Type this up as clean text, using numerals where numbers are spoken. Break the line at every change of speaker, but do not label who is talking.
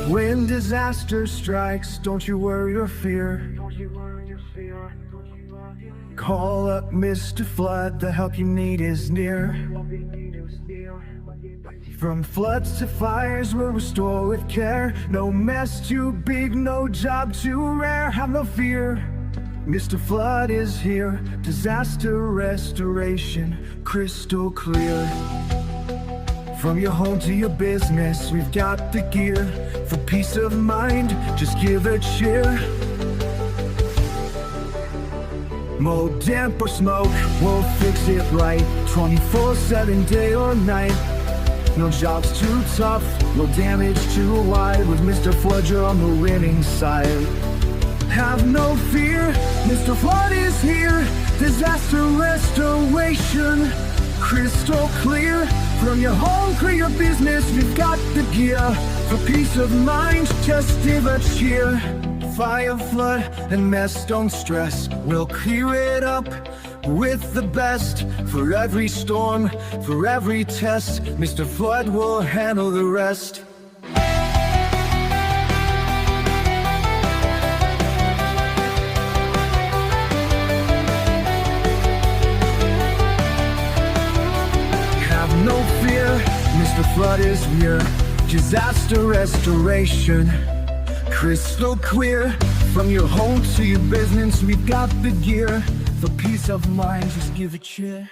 When disaster strikes, don't you worry or fear. Call up Mr. Flood, the help you need is near. From floods to fires, we'll restore with care. No mess too big, no job too rare. Have no fear, Mr. Flood is here. Disaster restoration, crystal clear. From your home to your business, we've got the gear. For peace of mind, just give a cheer. Mold, damp or smoke, we'll fix it right. 24/7, day or night. No job's too tough, no damage too wide. With Mr. Flood, you're on the winning side. Have no fear, Mr. Flood is here. Disaster restoration, crystal clear. From your home to your business, we've got the gear. For peace of mind, just give a cheer. Fire, flood, and mess, don't stress. We'll clear it up with the best. For every storm, for every test, Mr. Flood will handle the rest. Have no fear, Mr. Flood is here. Disaster restoration, crystal clear. From your home to your business, we've got the gear. For peace of mind, just give a cheer.